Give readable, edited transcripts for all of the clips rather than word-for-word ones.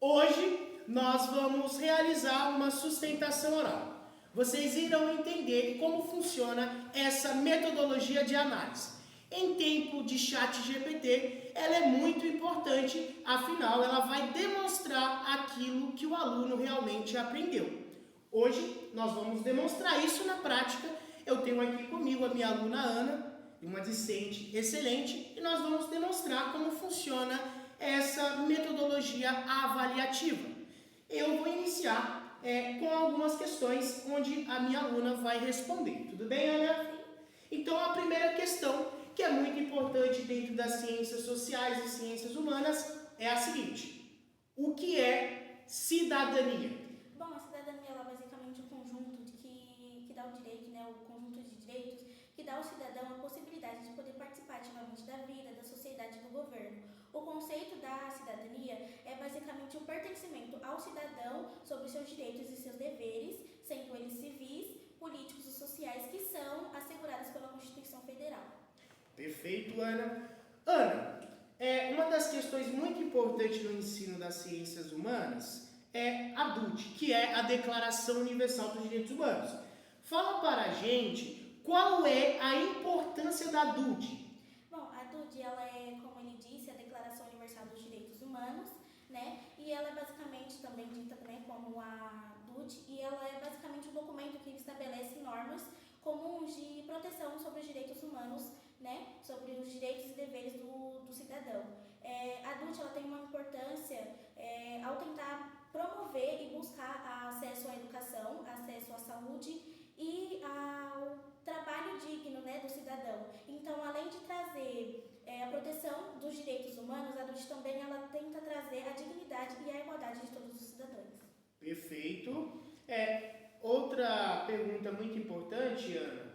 Hoje nós vamos realizar uma sustentação oral. Vocês irão entender como funciona essa metodologia de análise. Em tempo de chat GPT, ela é muito importante, afinal ela vai demonstrar aquilo que o aluno realmente aprendeu. Hoje nós vamos demonstrar isso na prática. Eu tenho aqui comigo a minha aluna Ana, uma discente excelente, e nós vamos demonstrar como funciona essa metodologia avaliativa. Eu vou iniciar com algumas questões onde a minha aluna vai responder. Tudo bem, Ana? Então, a primeira questão, que é muito importante dentro das ciências sociais e ciências humanas, é a seguinte: o que é cidadania? Bom, a cidadania é basicamente um conjunto que dá o direito, né, o conjunto de direitos que dá ao cidadão a possibilidade de poder participar ativamente da vida, da sociedade e do governo. O conceito da cidadania é basicamente o pertencimento ao cidadão sobre seus direitos e seus deveres, sendo eles civis, políticos e sociais, que são assegurados pela Constituição Federal. Perfeito, Ana. Ana, uma das questões muito importantes no ensino das ciências humanas é a DUT, que é a Declaração Universal dos Direitos Humanos. Fala para a gente qual é a importância da DUT. Bom, a DUT, ela é, como ele disse, a Declaração Universal dos Direitos Humanos, né? E ela é basicamente também dita, né, como a DUT, e ela é basicamente um documento que estabelece normas comuns de proteção sobre os direitos humanos, né, sobre os direitos e deveres do cidadão. A DUT, ela tem uma importância ao tentar promover e buscar acesso à educação, acesso à saúde e ao trabalho digno, né, do cidadão. Então, além de trazer a proteção dos direitos humanos, a DUT também ela tenta trazer a dignidade e a igualdade de todos os cidadãos. Perfeito. Outra pergunta muito importante, Ana,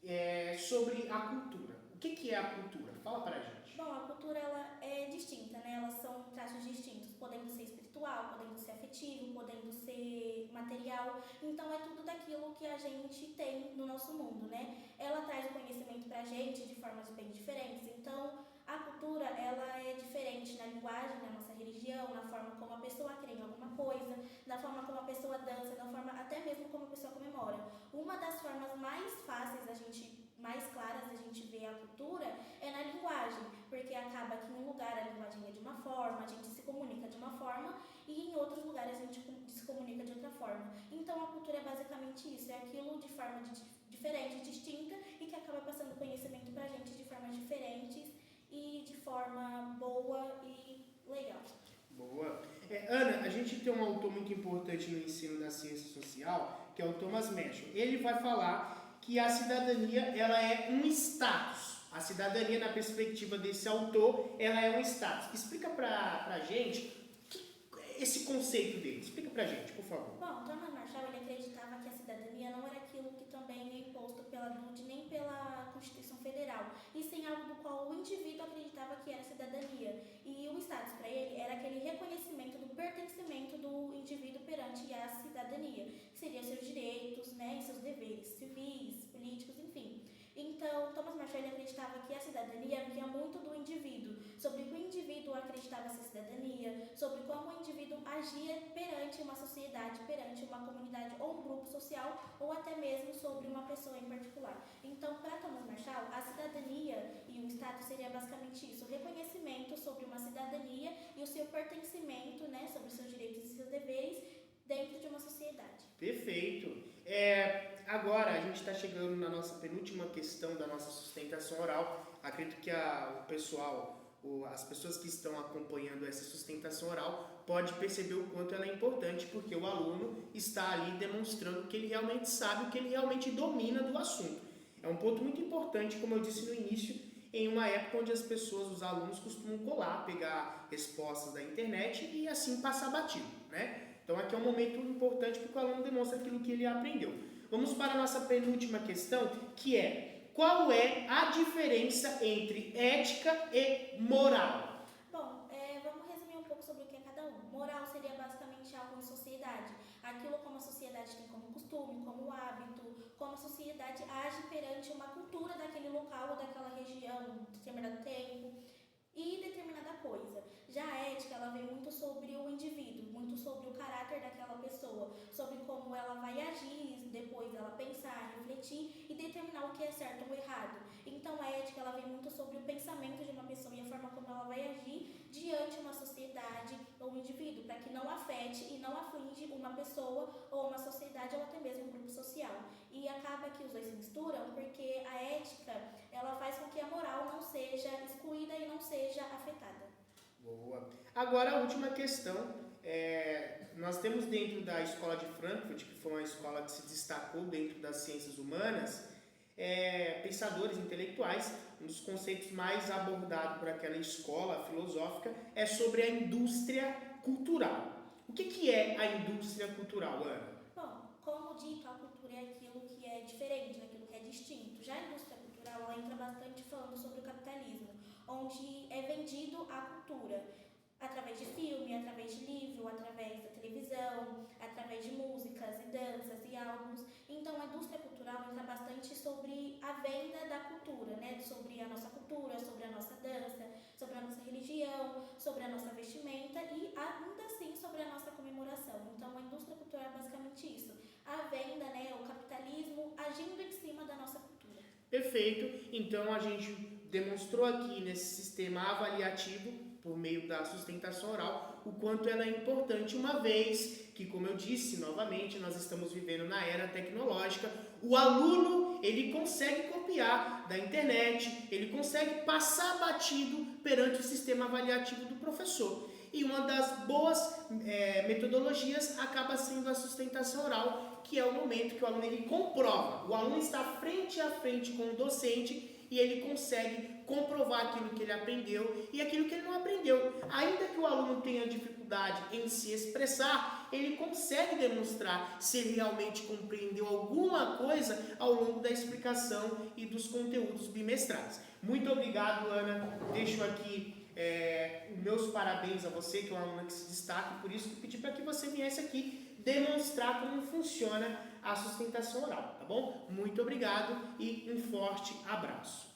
é sobre a cultura. O que é a cultura? Fala para a gente. Bom, a cultura ela é distinta, né? Elas são traços distintos, podendo ser espiritual, podendo ser afetivo, podendo ser material. Então, é tudo daquilo que a gente tem no nosso mundo, né? Ela traz o conhecimento pra gente de formas bem diferentes. Então, a cultura, ela é diferente na linguagem, na nossa religião, na forma como a pessoa crê em alguma coisa, na forma como a pessoa dança, na forma até mesmo como a pessoa comemora. Uma das formas mais fáceis mais claras da gente ver a cultura é na linguagem, porque acaba que em um lugar a linguagem é de uma forma, a gente se comunica de uma forma e em outros lugares a gente se comunica de outra forma. Então a cultura é basicamente isso, é aquilo de forma diferente, distinta e que acaba passando conhecimento pra gente de formas diferentes e de forma boa e legal. Boa. Ana, a gente tem um autor muito importante no ensino da ciência social, que é o Thomas Metchell. Ele vai falar que a cidadania ela é um status. A cidadania, na perspectiva desse autor, ela é um status. Explica pra gente esse conceito dele. Explica pra gente, por favor. Bom, Thomas Marshall ele acreditava que a cidadania não era aquilo que também é imposto pela DUT nem pela Constituição Federal, e sim algo do qual o indivíduo acreditava que era cidadania. E o status para ele era aquele reconhecimento do pertencimento do indivíduo perante a cidadania, que seriam seus direitos, né, e seus deveres civis, políticos, enfim. Então, Thomas Marshall ele acreditava que a cidadania vinha muito do indivíduo, sobre o que o indivíduo acreditava ser cidadania, sobre como o indivíduo agia perante uma sociedade, perante uma comunidade ou um grupo social, ou até mesmo sobre uma pessoa em particular. Então, para Thomas Marshall, a cidadania e o status seria basicamente isso, o reconhecimento sobre uma cidadania e o seu pertencimento, né, sobre os seus direitos e seus deveres dentro de uma sociedade. Perfeito. Agora a gente está chegando na nossa penúltima questão da nossa sustentação oral. Acredito que o pessoal, as pessoas que estão acompanhando essa sustentação oral pode perceber o quanto ela é importante, porque o aluno está ali demonstrando que ele realmente sabe, que ele realmente domina do assunto. É um ponto muito importante, como eu disse no início, em uma época onde as pessoas, os alunos, costumam colar, pegar respostas da internet e assim passar batido, né? Então aqui é um momento importante porque o aluno demonstra aquilo que ele aprendeu. Vamos para a nossa penúltima questão, que é: qual é a diferença entre ética e moral? Bom, vamos resumir um pouco sobre o que é cada um. Moral seria basicamente algo em sociedade, aquilo como a sociedade tem como costume, como hábito, como a sociedade age perante uma cultura daquele local ou daquela região, determinado tempo e determinada coisa. Já a ética, ela vem muito sobre o indivíduo, muito sobre o caráter daquela pessoa, sobre como ela vai agir, depois ela pensar, refletir e determinar o que é certo ou errado. Então a ética ela vem muito sobre o pensamento de uma pessoa e a forma como ela vai agir diante de uma sociedade ou um indivíduo, para que não afete e não aflige uma pessoa ou uma sociedade ou até mesmo um grupo social. E acaba que os dois se misturam porque a ética ela faz com que a moral não seja excluída e não seja afetada. Boa. Agora a última questão. Nós temos dentro da Escola de Frankfurt, que foi uma escola que se destacou dentro das ciências humanas, pensadores intelectuais. Um dos conceitos mais abordados por aquela escola filosófica é sobre a indústria cultural. O que é a indústria cultural, Ana? Bom, como dito, a cultura é aquilo que é diferente, aquilo que é distinto. Já a indústria cultural ela entra bastante falando sobre o capitalismo, onde é vendido a cultura através de filme, através de livro, através da televisão, através de músicas e danças e álbuns. Então a indústria cultural entra bastante sobre a venda da cultura, né? Sobre a nossa cultura, sobre a nossa dança, sobre a nossa religião, sobre a nossa vestimenta e ainda assim sobre a nossa comemoração. Então a indústria cultural é basicamente isso, a venda, né? O capitalismo agindo em cima da nossa cultura. Perfeito. Então a gente demonstrou aqui nesse sistema avaliativo, por meio da sustentação oral, o quanto ela é importante, uma vez que, como eu disse novamente, nós estamos vivendo na era tecnológica. O aluno, ele consegue copiar da internet, ele consegue passar batido perante o sistema avaliativo do professor. E uma das boas metodologias acaba sendo a sustentação oral, que é o momento que o aluno ele comprova. O aluno está frente a frente com o docente e ele consegue comprovar aquilo que ele aprendeu e aquilo que ele não aprendeu. Ainda que o aluno tenha dificuldade em se expressar, ele consegue demonstrar se ele realmente compreendeu alguma coisa ao longo da explicação e dos conteúdos bimestrais. Muito obrigado, Ana. Deixo aqui meus parabéns a você, que é uma aluna que se destaca, por isso que pedi para que você viesse aqui demonstrar como funciona a sustentação oral, tá bom? Muito obrigado e um forte abraço.